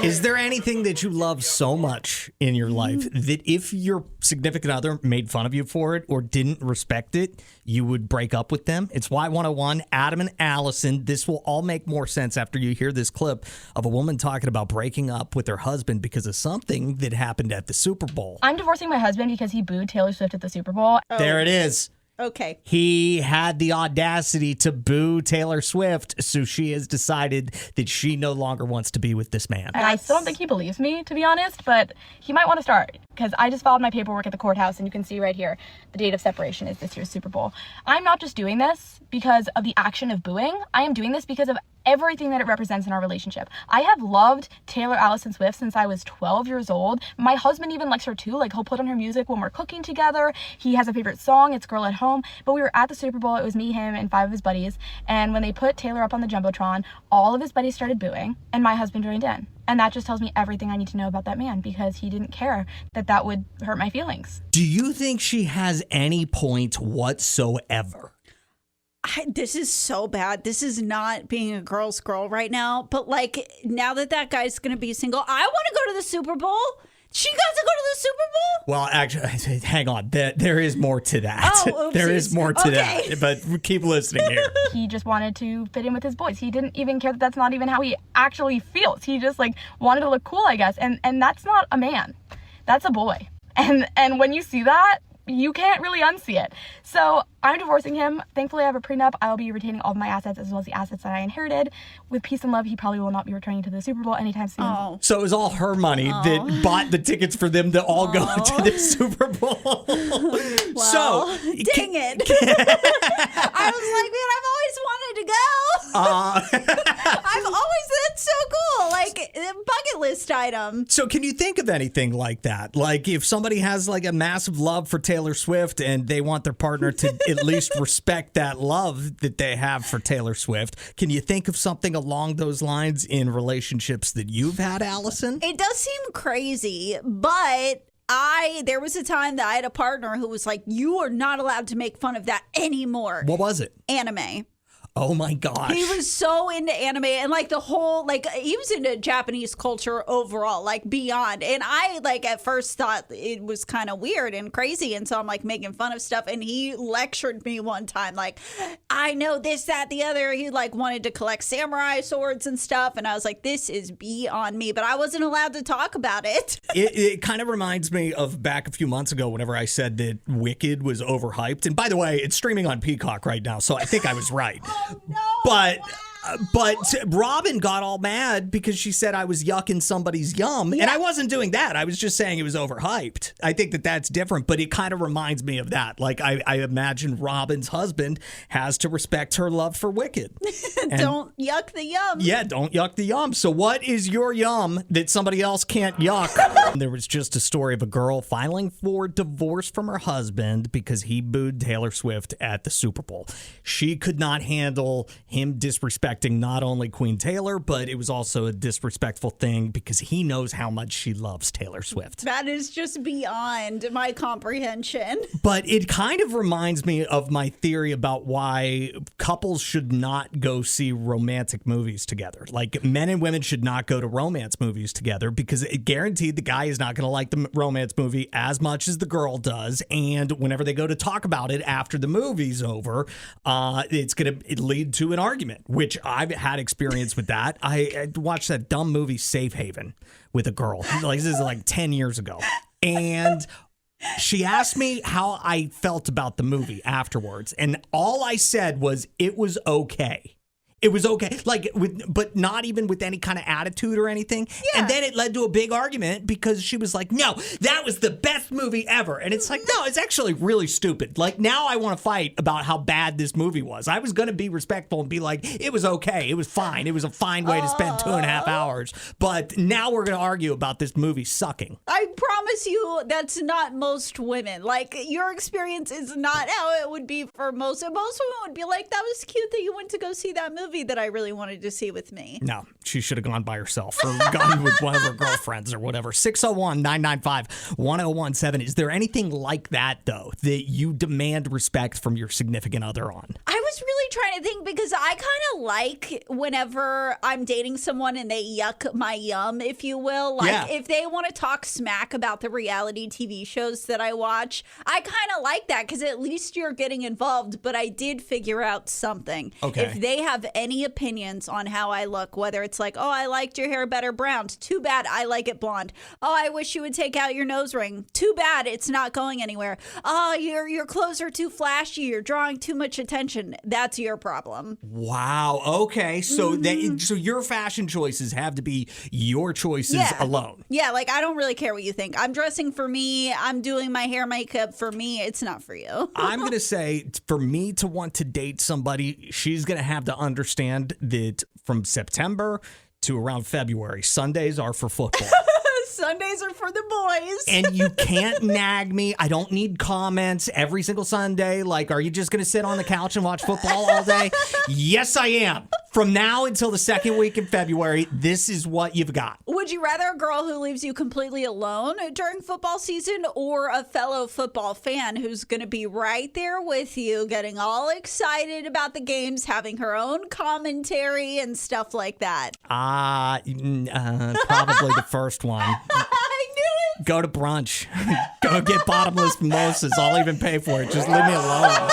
Is there anything that you love so much in your life that if your significant other made fun of you for it or didn't respect it, you would break up with them? It's Y101, Adam and Allison. This will all make more sense after you hear this clip of a woman talking about breaking up with her husband because of something that happened at the Super Bowl. I'm divorcing my husband because he booed Taylor Swift at the Super Bowl. There it is. Okay. He had the audacity to boo Taylor Swift, so she has decided that she no longer wants to be with this man. And I still don't think he believes me, to be honest, but he might want to start because I just filed my paperwork at the courthouse and you can see right here the date of separation is this year's Super Bowl. I'm not just doing this because of the action of booing. I am doing this because of everything that it represents in our relationship. I have loved Taylor Allison Swift since I was 12 years old. My husband even likes her too. Like, he'll put on her music when we're cooking together. He has a favorite song. It's Girl at Home. But we were at the Super Bowl. It was me, him, and 5 of his buddies. And when they put Taylor up on the Jumbotron, all of his buddies started booing, and my husband joined in. And that just tells me everything I need to know about that man because he didn't care that that would hurt my feelings. Do you think she has any point whatsoever? This is so bad. This is not being a girl's girl right now. But like, now that guy's going to be single, I want to go to the Super Bowl. She got to go to the Super Bowl? Well, actually, hang on. There is more to that. Oh, there is more to that. But keep listening here. He just wanted to fit in with his boys. He didn't even care that that's not even how he actually feels. He just like wanted to look cool, I guess. And that's not a man. That's a boy. And when you see that, you can't really unsee it. So I'm divorcing him. Thankfully, I have a prenup. I'll be retaining all of my assets as well as the assets that I inherited. With peace and love, he probably will not be returning to the Super Bowl anytime soon. Oh. So it was all her money that bought the tickets for them to all go to the Super Bowl. Well, So, dang it. I was like, man, I've always wanted to go. I've always, that's so cool. Like, a bucket list item. So can you think of anything like that? Like if somebody has like a massive love for Taylor Swift and they want their partner to at least respect that love that they have for Taylor Swift, can you think of something along those lines in relationships that you've had, Allison? It does seem crazy, but there was a time that I had a partner who was like, you are not allowed to make fun of that anymore. What was it? Anime. Oh my gosh. He was so into anime and like the whole, like he was into Japanese culture overall, like beyond. And I like at first thought it was kind of weird and crazy. And so I'm like making fun of stuff. And he lectured me one time, like, I know this, that, the other. He like wanted to collect samurai swords and stuff. And I was like, this is beyond me. But I wasn't allowed to talk about it. It kind of reminds me of back a few months ago whenever I said that Wicked was overhyped. And by the way, it's streaming on Peacock right now. So I think I was right. Oh, no. But Robin got all mad because she said I was yucking somebody's yum. Yeah. And I wasn't doing that. I was just saying it was overhyped. I think that that's different, but it kind of reminds me of that. Like I imagine Robin's husband has to respect her love for Wicked. Don't yuck the yum. Yeah, don't yuck the yum. So what is your yum that somebody else can't yuck? There was just a story of a girl filing for divorce from her husband because he booed Taylor Swift at the Super Bowl. She could not handle him disrespecting not only Queen Taylor, but it was also a disrespectful thing because he knows how much she loves Taylor Swift. That is just beyond my comprehension. But it kind of reminds me of my theory about why couples should not go see romantic movies together. Like men and women should not go to romance movies together because it guaranteed the guy is not going to like the romance movie as much as the girl does. And whenever they go to talk about it after the movie's over, it's going to lead to an argument, which I've had experience with that. I watched that dumb movie Safe Haven with a girl. Like this is like 10 years ago. And she asked me how I felt about the movie afterwards. And all I said was it was okay. It was okay, like, but not even with any kind of attitude or anything. Yeah. And then it led to a big argument because she was like, no, that was the best movie ever. And it's like, no, it's actually really stupid. Like, now I want to fight about how bad this movie was. I was going to be respectful and be like, it was okay. It was fine. It was a fine way to spend 2.5 hours. But now we're going to argue about this movie sucking. I promise you that's not most women. Like, your experience is not how it would be for most. Most women would be like, that was cute that you went to go see that movie that I really wanted to see with me. No, she should have gone by herself or gone with one of her girlfriends or whatever. 601-995-1017. Is there anything like that, though, that you demand respect from your significant other on? I was was really trying to think because I kind of like whenever I'm dating someone and they yuck my yum, if you will. Like if they want to talk smack about the reality TV shows that I watch, I kind of like that because at least you're getting involved. But I did figure out something. Okay. If they have any opinions on how I look, whether it's like, oh, I liked your hair better brown. Too bad I like it blonde. Oh, I wish you would take out your nose ring. Too bad it's not going anywhere. Oh, your clothes are too flashy. You're drawing too much attention. That's your problem. Wow. Okay. So so your fashion choices have to be your choices alone. Yeah, like I don't really care what you think. I'm dressing for me. I'm doing my hair makeup for me. It's not for you. I'm going to say for me to want to date somebody, she's going to have to understand that from September to around February, Sundays are for football. Sundays are for the boys. And you can't nag me. I don't need comments every single Sunday. Like, are you just going to sit on the couch and watch football all day? Yes, I am. From now until the second week in February, this is what you've got. Would you rather a girl who leaves you completely alone during football season or a fellow football fan who's going to be right there with you, getting all excited about the games, having her own commentary and stuff like that? Probably the first one. I knew it. Go to brunch. Go get bottomless mimosas. I'll even pay for it. Just leave me alone.